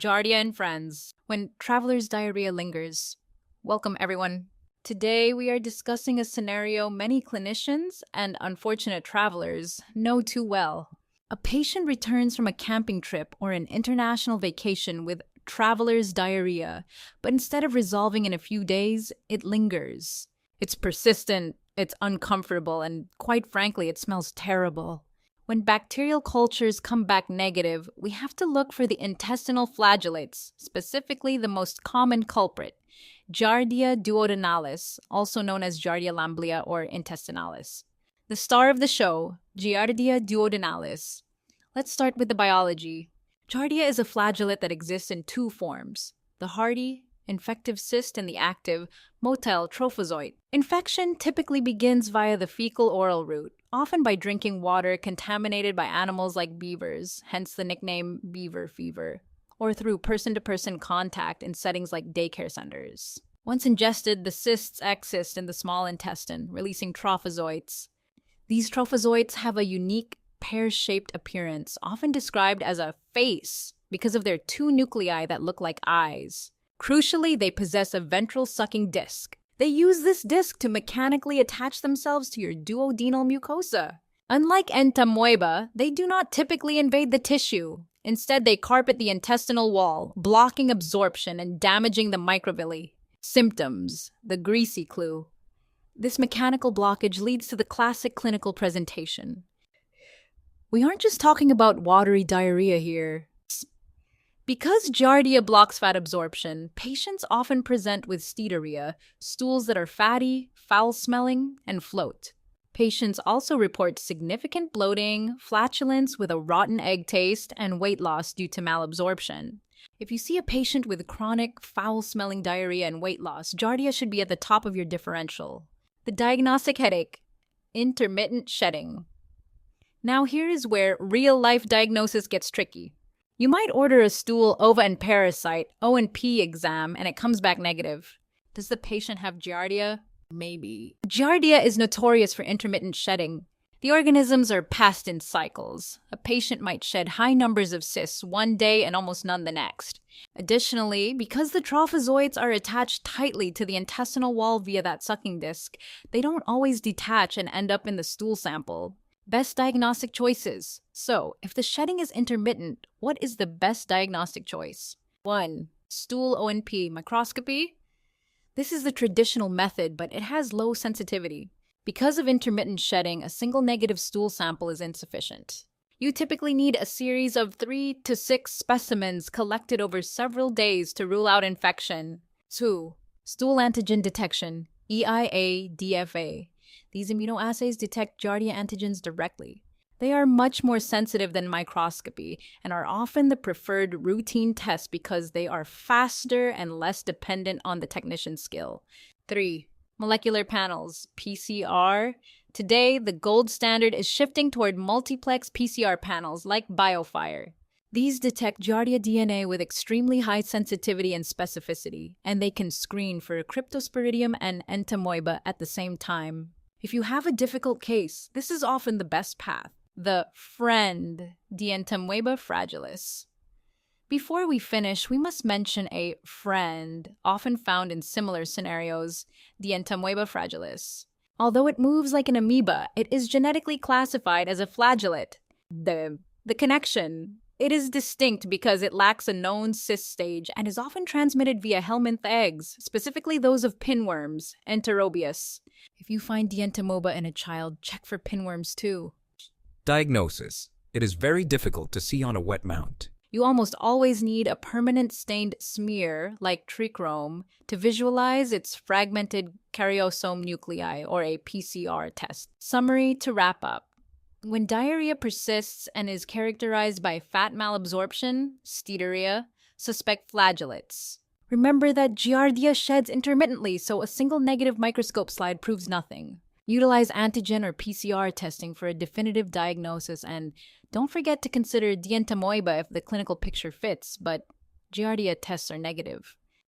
Giardia and Friends, when traveler's diarrhea lingers. Welcome, everyone. Today, we are discussing a scenario many clinicians and unfortunate travelers know too well. A patient returns from a camping trip or an international vacation with traveler's diarrhea, but instead of resolving in a few days, it lingers. It's persistent, it's uncomfortable, and quite frankly, it smells terrible. When bacterial cultures come back negative, we have to look for the intestinal flagellates, specifically the most common culprit, Giardia duodenalis, also known as Giardia lamblia or intestinalis. The star of the show, Giardia duodenalis. Let's start with the biology. Giardia is a flagellate that exists in two forms, the hardy, infective cyst and the active, motile trophozoite. Infection typically begins via the fecal-oral route, often by drinking water contaminated by animals like beavers, hence the nickname Beaver fever, or through person-to-person contact in settings like daycare centers. Once ingested, the cysts exist in the small intestine, releasing trophozoites. These trophozoites have a unique pear-shaped appearance, often described as a face because of their two nuclei that look like eyes. Crucially, they possess a ventral sucking disc. They use this disc to mechanically attach themselves to your duodenal mucosa. Unlike entamoeba, they do not typically invade the tissue. Instead, they carpet the intestinal wall, blocking absorption and damaging the microvilli. Symptoms: the greasy clue. This mechanical blockage leads to the classic clinical presentation. We aren't just talking about watery diarrhea here. Because Giardia blocks fat absorption, patients often present with steatorrhea, stools that are fatty, foul-smelling, and float. Patients also report significant bloating, flatulence with a rotten egg taste, and weight loss due to malabsorption. If you see a patient with chronic, foul-smelling diarrhea and weight loss, Giardia should be at the top of your differential. The diagnostic headache: intermittent shedding. Now here is where real-life diagnosis gets tricky. You might order a stool, ova, and parasite, O&P exam, and it comes back negative. Does the patient have Giardia? Maybe. Giardia is notorious for intermittent shedding. The organisms are passed in cycles. A patient might shed high numbers of cysts one day and almost none the next. Additionally, because the trophozoites are attached tightly to the intestinal wall via that sucking disc, they don't always detach and end up in the stool sample. Best diagnostic choices. So, if the shedding is intermittent, what is the best diagnostic choice? 1. Stool O&P microscopy. This is the traditional method, but it has low sensitivity. Because of intermittent shedding, a single negative stool sample is insufficient. You typically need a series of 3 to 6 specimens collected over several days to rule out infection. 2. Stool antigen detection, EIA-DFA. These immunoassays detect Giardia antigens directly. They are much more sensitive than microscopy and are often the preferred routine test because they are faster and less dependent on the technician's skill. 3. Molecular panels, PCR. Today, the gold standard is shifting toward multiplex PCR panels like BioFire. These detect Giardia DNA with extremely high sensitivity and specificity, and they can screen for Cryptosporidium and entamoeba at the same time. If you have a difficult case, this is often the best path, the friend, Entamoeba fragilis. Before we finish, we must mention a friend, often found in similar scenarios, Entamoeba fragilis. Although it moves like an amoeba, it is genetically classified as a flagellate. The connection. It is distinct because it lacks a known cyst stage and is often transmitted via helminth eggs, specifically those of pinworms, Enterobius. If you find Entamoeba in a child, check for pinworms too. Diagnosis. It is very difficult to see on a wet mount. You almost always need a permanent stained smear, like trichrome, to visualize its fragmented karyosome nuclei, or a PCR test. Summary to wrap up. When diarrhea persists and is characterized by fat malabsorption, steatorrhea, suspect flagellates. Remember that Giardia sheds intermittently, so a single negative microscope slide proves nothing. Utilize antigen or PCR testing for a definitive diagnosis, and don't forget to consider Entamoeba if the clinical picture fits, but Giardia tests are negative.